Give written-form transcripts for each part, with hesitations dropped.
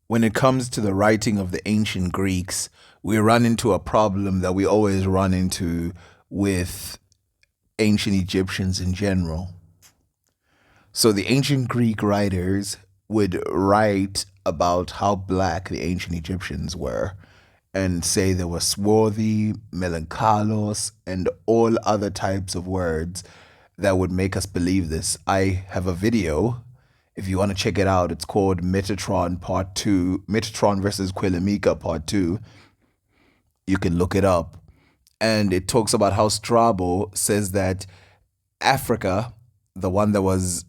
when it comes to the writing of the ancient Greeks, we run into a problem that we always run into with ancient Egyptians in general. So the ancient Greek writers would write about how black the ancient Egyptians were and say they were swarthy, melancholos, and all other types of words that would make us believe this. I have a video. If you want to check it out, it's called Metatron Part 2, Metatron versus Quilamika Part 2. You can look it up. And it talks about how Strabo says that Africa, the one that was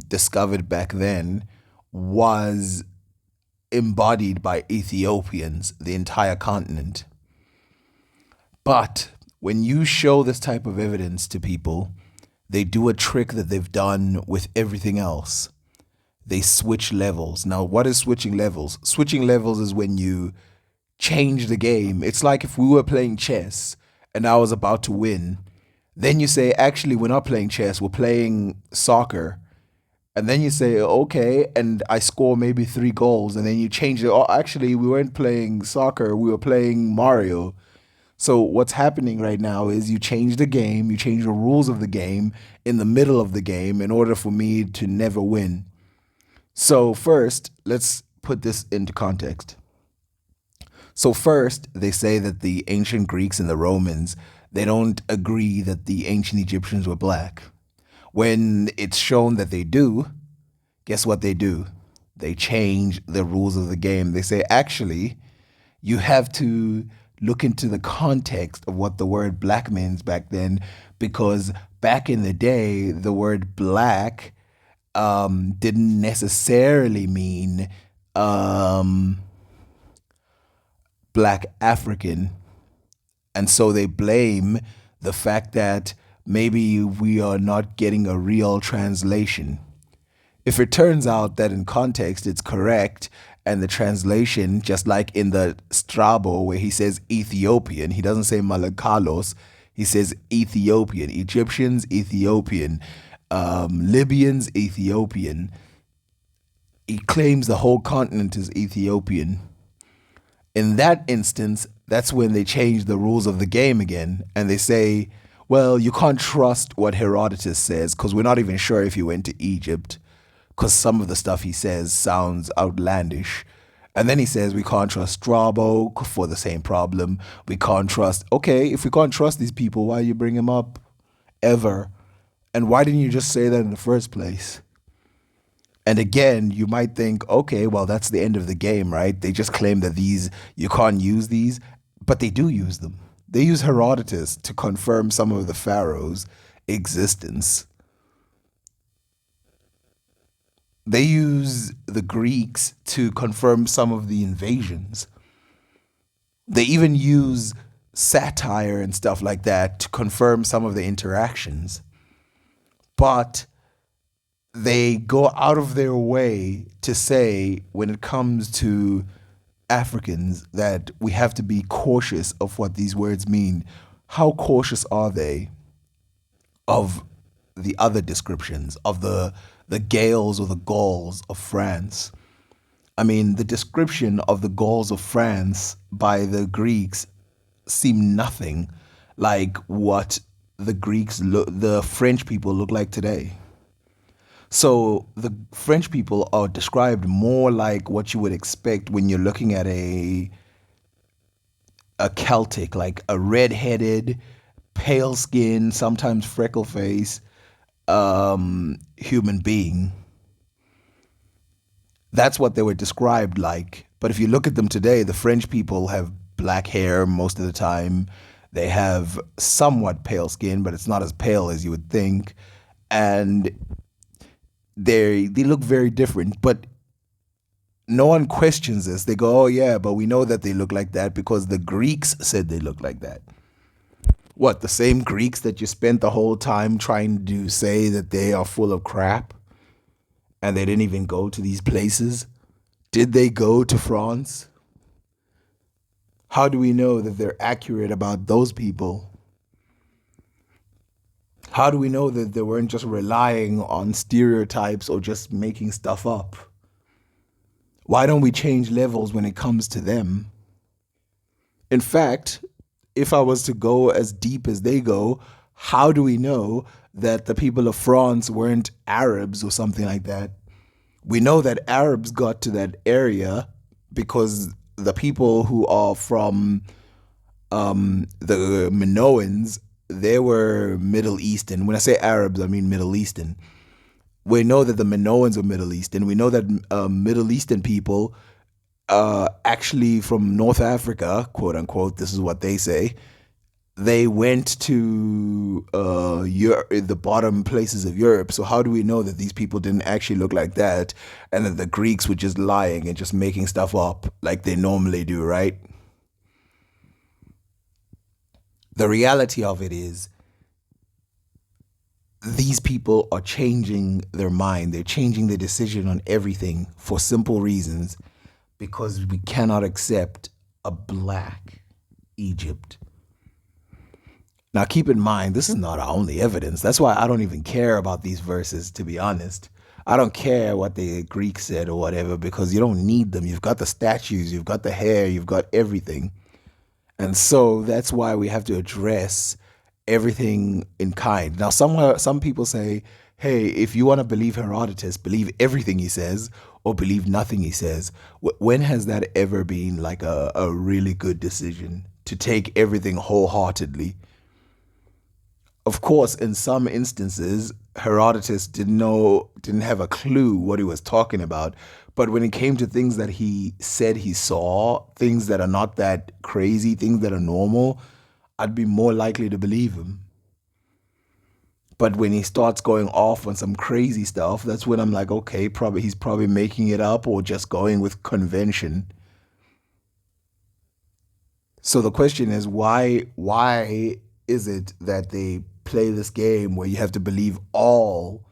discovered back then, was embodied by Ethiopians, the entire continent. But when you show this type of evidence to people, they do a trick that they've done with everything else. They switch levels. Now, what is switching levels? Switching levels is when you change the game. It's like if we were playing chess and I was about to win. Then you say, actually, we're not playing chess, we're playing soccer. And then you say, okay, and I score maybe 3 goals. And then you change it. Oh, actually, we weren't playing soccer, we were playing Mario. So what's happening right now is you change the game, you change the rules of the game in the middle of the game in order for me to never win. So first, let's put this into context. So first, they say that the ancient Greeks and the Romans, they don't agree that the ancient Egyptians were black. When it's shown that they do, guess what they do? They change the rules of the game. They say, actually, you have to look into the context of what the word black means back then, because back in the day, the word black didn't necessarily mean black African. And so they blame the fact that maybe we are not getting a real translation. If it turns out that in context it's correct, and the translation, just like in the Strabo where he says Ethiopian, he doesn't say Malakalos, he says Ethiopian, Egyptians, Ethiopian, Libyans, Ethiopian. He claims the whole continent is Ethiopian. In that instance, that's when they change the rules of the game again, and they say, well, you can't trust what Herodotus says because we're not even sure if he went to Egypt, because some of the stuff he says sounds outlandish. And then he says we can't trust Strabo for the same problem. We can't trust, okay, if we can't trust these people, why you bring them up ever? And why didn't you just say that in the first place? And again, you might think, okay, well, that's the end of the game, right? They just claim that these, you can't use these, but they do use them. They use Herodotus to confirm some of the pharaohs' existence. They use the Greeks to confirm some of the invasions. They even use satire and stuff like that to confirm some of the interactions. But they go out of their way to say, when it comes to Africans, that we have to be cautious of what these words mean. How cautious are they of the other descriptions of the Gauls or the Gauls of France? I mean, the description of the Gauls of France by the Greeks seem nothing like what the French people look like today. So the French people are described more like what you would expect when you're looking at a Celtic, like a red-headed, pale skin, sometimes freckle face human being. That's what they were described like. But if you look at them today, the French people have black hair most of the time. They have somewhat pale skin, but it's not as pale as you would think. And they look very different, but no one questions this. They go, oh yeah, but we know that they look like that because the Greeks said they look like that. What, the same Greeks that you spent the whole time trying to say that they are full of crap and they didn't even go to these places? Did they go to France? How do we know that they're accurate about those people? How do we know that they weren't just relying on stereotypes or just making stuff up? Why don't we change levels when it comes to them? In fact, if I was to go as deep as they go, how do we know that the people of France weren't Arabs or something like that? We know that Arabs got to that area because the people who are from the Minoans, they were Middle Eastern. When I say Arabs, I mean Middle Eastern. We know that the Minoans are Middle Eastern. We know that Middle Eastern people, actually from North Africa, quote unquote, this is what they say, they went to the bottom places of Europe. So how do we know that these people didn't actually look like that, and that the Greeks were just lying and just making stuff up like they normally do, right? The reality of it is these people are changing their mind. They're changing their decision on everything for simple reasons, because we cannot accept a black Egypt. Now, keep in mind, this is not our only evidence. That's why I don't even care about these verses, to be honest. I don't care what the Greeks said or whatever, because you don't need them. You've got the statues, you've got the hair, you've got everything. And so that's why we have to address everything in kind. Now, some people say, hey, if you want to believe Herodotus, believe everything he says or believe nothing he says. When has that ever been like a really good decision to take everything wholeheartedly? Of course, in some instances, Herodotus didn't have a clue what he was talking about. But when it came to things that he said he saw, things that are not that crazy, things that are normal, I'd be more likely to believe him. But when he starts going off on some crazy stuff, that's when I'm like, okay, probably he's probably making it up or just going with convention. So the question is, why is it that they play this game where you have to believe all?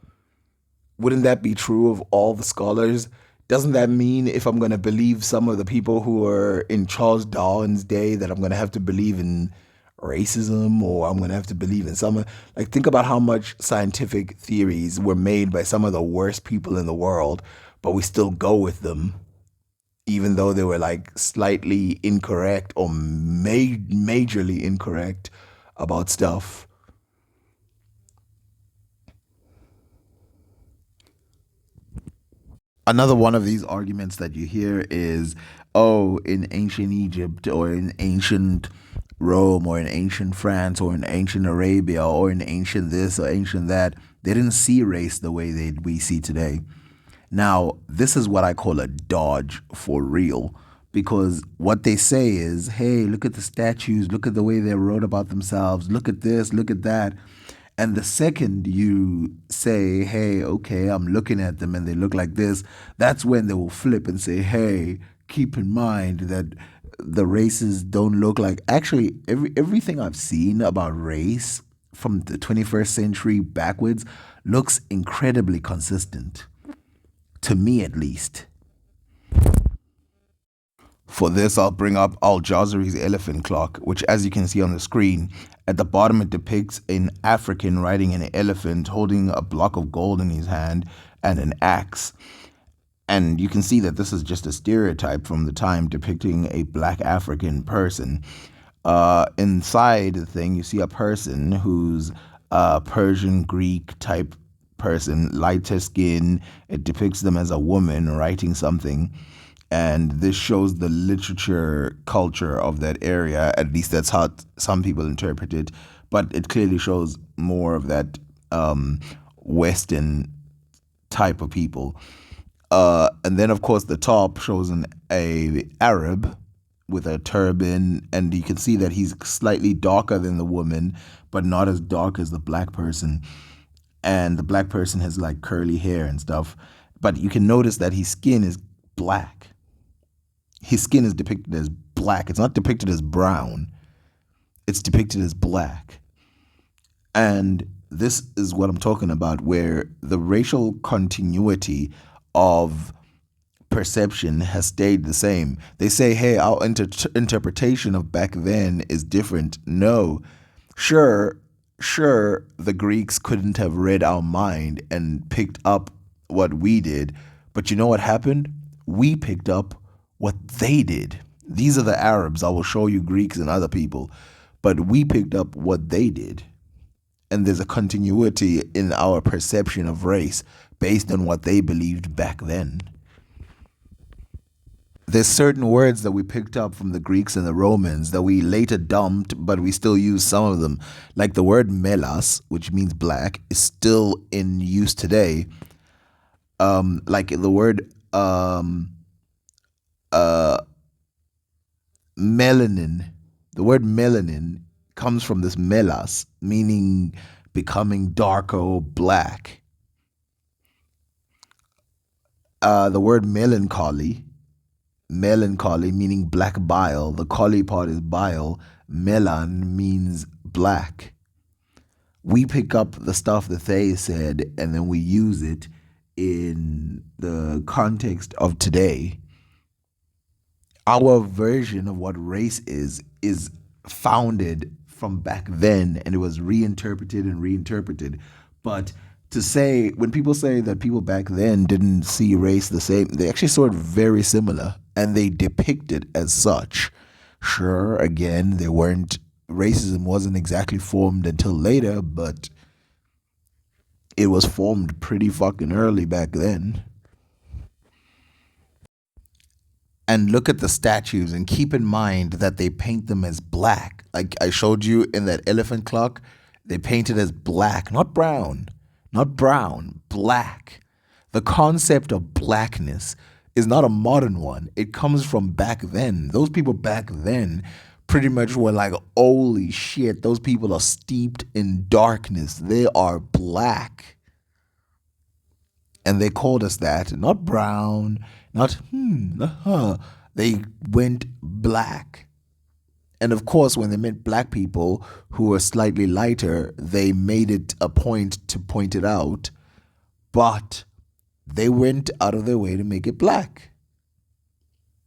Wouldn't that be true of all the scholars? Doesn't that mean if I'm going to believe some of the people who are in Charles Darwin's day, that I'm going to have to believe in racism, or I'm going to have to believe in some, like, think about how much scientific theories were made by some of the worst people in the world, but we still go with them even though they were like slightly incorrect or majorly incorrect about stuff. Another one of these arguments that you hear is, oh, in ancient Egypt or in ancient Rome or in ancient France or in ancient Arabia or in ancient this or ancient that, they didn't see race the way we see today. Now, this is what I call a dodge for real, because what they say is, hey, look at the statues, look at the way they wrote about themselves, look at this, look at that. And the second you say, hey, okay, I'm looking at them and they look like this, that's when they will flip and say, hey, keep in mind that the races don't look like. Actually, everything I've seen about race from the 21st century backwards looks incredibly consistent, to me at least. For this, I'll bring up Al Jazari's elephant clock, which, as you can see on the screen, at the bottom it depicts an African riding an elephant holding a block of gold in his hand and an axe. And you can see that this is just a stereotype from the time depicting a black African person. Inside the thing, you see a person who's a Persian Greek type person, lighter skin. It depicts them as a woman writing something. And this shows the literature culture of that area. At least that's how some people interpret it. But it clearly shows more of that Western type of people. And then, of course, the top shows a Arab with a turban, and you can see that he's slightly darker than the woman, but not as dark as the black person. And the black person has like curly hair and stuff. But you can notice that his skin is black. His skin is depicted as black. It's not depicted as brown. It's depicted as black. And this is what I'm talking about, where the racial continuity of perception has stayed the same. They say, hey, our interpretation of back then is different. No, sure, the Greeks couldn't have read our mind and picked up what we did. But you know what happened? we picked up what they did. These are the Arabs. I will show you Greeks and other people, but we picked up what they did. And there's a continuity in our perception of race based on what they believed back then. There's certain words that we picked up from the Greeks and the Romans that we later dumped, but we still use some of them. Like the word melas, which means black, is still in use today. Like the word melanin. The word melanin comes from this melas, meaning becoming darker or black. The word melancholy meaning black bile. The choly part is bile. Melan means black. We pick up the stuff that they said and then we use it in the context of today. Our version of what race is founded from back then, and it was reinterpreted. But to say, when people say that people back then didn't see race the same, they actually saw it very similar and they depict it as such. Sure, again, racism wasn't exactly formed until later, but it was formed pretty fucking early back then. And look at the statues and keep in mind that they paint them as black. Like I showed you in that elephant clock, they paint it as black, not brown, black. The concept of blackness is not a modern one. It comes from back then. Those people back then pretty much were like, holy shit, those people are steeped in darkness. They are black. And they called us that, not brown, not They went black. And of course, when they meant black people who were slightly lighter, they made it a point to point it out. But they went out of their way to make it black.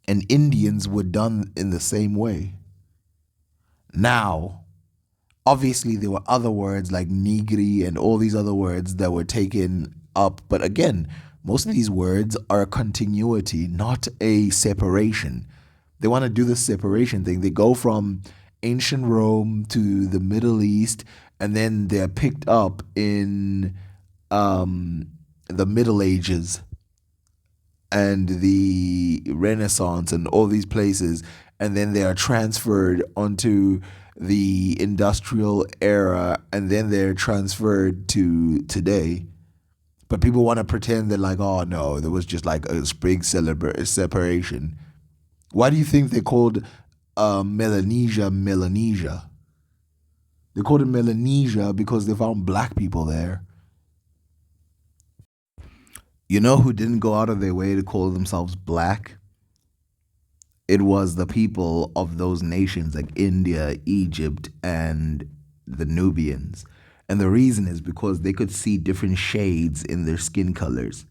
And Indians were done in the same way. Now, obviously, there were other words like negri and all these other words that were taken up. But again, most of these words are a continuity, not a separation. They want to do the separation thing. They go from ancient Rome to the Middle East, and then they're picked up in the Middle Ages and the Renaissance and all these places, and then they are transferred onto the industrial era, and then they're transferred to today. But people want to pretend that like, oh no, there was just like a spring separation. Why do you think they called Melanesia Melanesia? They called it Melanesia because they found black people there. You know who didn't go out of their way to call themselves black? It was the people of those nations like India, Egypt, and the Nubians. And the reason is because they could see different shades in their skin colors.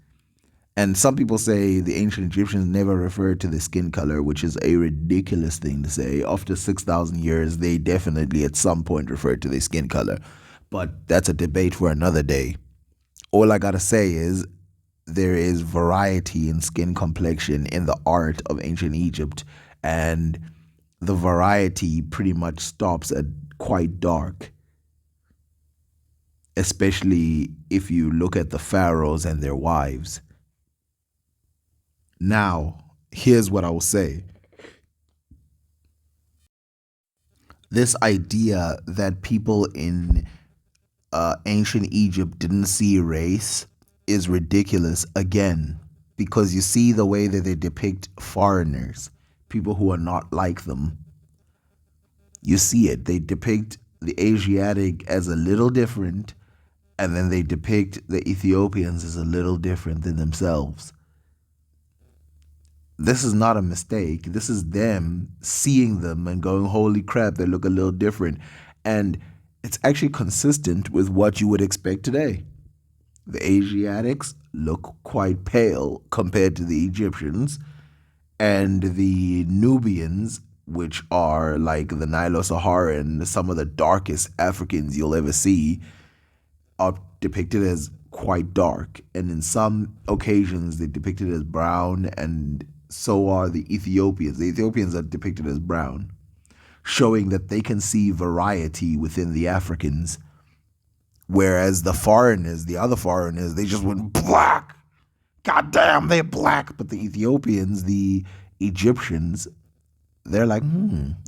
And some people say the ancient Egyptians never referred to the skin color, which is a ridiculous thing to say. After 6,000 years, they definitely at some point referred to their skin color. But that's a debate for another day. All I gotta say is there is variety in skin complexion in the art of ancient Egypt. And the variety pretty much stops at quite dark, especially if you look at the pharaohs and their wives. Now, here's what I will say. This idea that people in ancient Egypt didn't see race is ridiculous again, because you see the way that they depict foreigners, people who are not like them. You see it. They depict the Asiatic as a little different, and then they depict the Ethiopians as a little different than themselves. This is not a mistake. This is them seeing them and going, holy crap, they look a little different. And it's actually consistent with what you would expect today. The Asiatics look quite pale compared to the Egyptians, and the Nubians, which are like the Nilo-Saharan, some of the darkest Africans you'll ever see, are depicted as quite dark, and in some occasions they're depicted as brown, and so are the Ethiopians. The Ethiopians are depicted as brown, showing that they can see variety within the Africans, whereas the other foreigners, they just went black. God damn, they're black. But the Ethiopians, the Egyptians, they're like,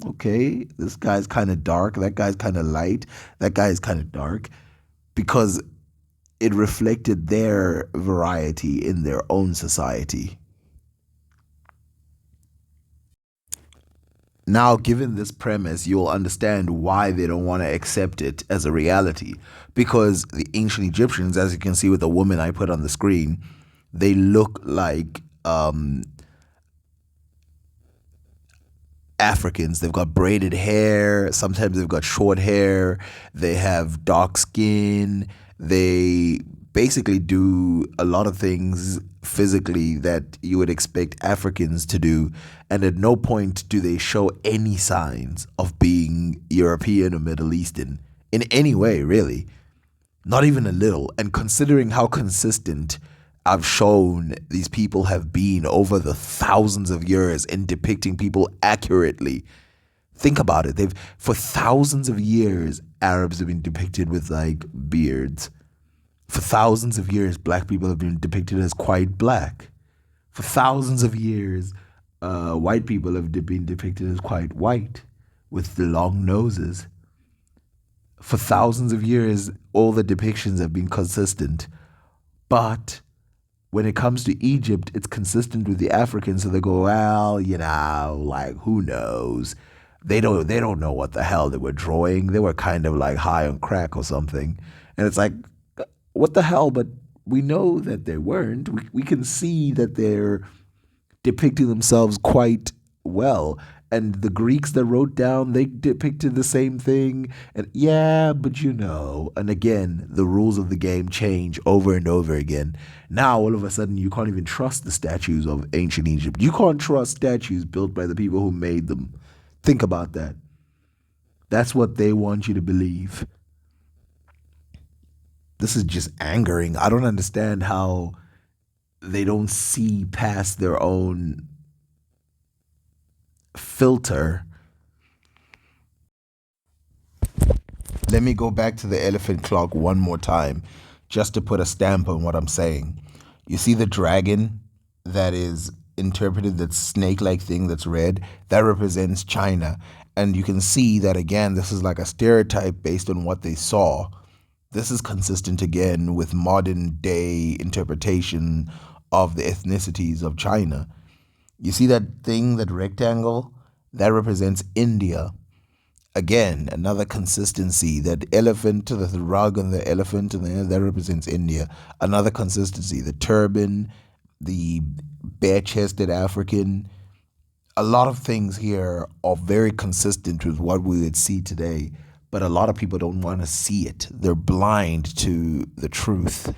okay, this guy's kind of dark, that guy's kind of light, that guy's kind of dark, because it reflected their variety in their own society. Now, given this premise, you'll understand why they don't want to accept it as a reality. Because the ancient Egyptians, as you can see with the woman I put on the screen, they look like Africans. They've got braided hair. Sometimes they've got short hair. They have dark skin. They basically do a lot of things physically that you would expect Africans to do. And at no point do they show any signs of being European or Middle Eastern in any way, really. Not even a little. And considering how consistent I've shown these people have been over the thousands of years in depicting people accurately. Think about it. For thousands of years, Arabs have been depicted with like beards. For thousands of years, black people have been depicted as quite black. For thousands of years, white people have been depicted as quite white with the long noses. For thousands of years, all the depictions have been consistent. But when it comes to Egypt, it's consistent with the Africans, so they go, well, like who knows? They don't know what the hell they were drawing. They were kind of like high on crack or something. And it's like, what the hell? But we know that they weren't. We can see that they're depicting themselves quite well. And the Greeks that wrote down, they depicted the same thing. And yeah, but and again, the rules of the game change over and over again. Now, all of a sudden, you can't even trust the statues of ancient Egypt. You can't trust statues built by the people who made them. Think about that. That's what they want you to believe. This is just angering. I don't understand how they don't see past their own filter. Let me go back to the elephant clock one more time, just to put a stamp on what I'm saying. You see the dragon that is interpreted, that snake-like thing that's red, that represents China. And you can see that, again, this is like a stereotype based on what they saw. This is consistent, again, with modern day interpretation of the ethnicities of China. You see that thing, that rectangle? That represents India. Again, another consistency. That elephant, the rug on the elephant, and that represents India. Another consistency. The turban, the bare-chested African. A lot of things here are very consistent with what we would see today, but a lot of people don't want to see it. They're blind to the truth.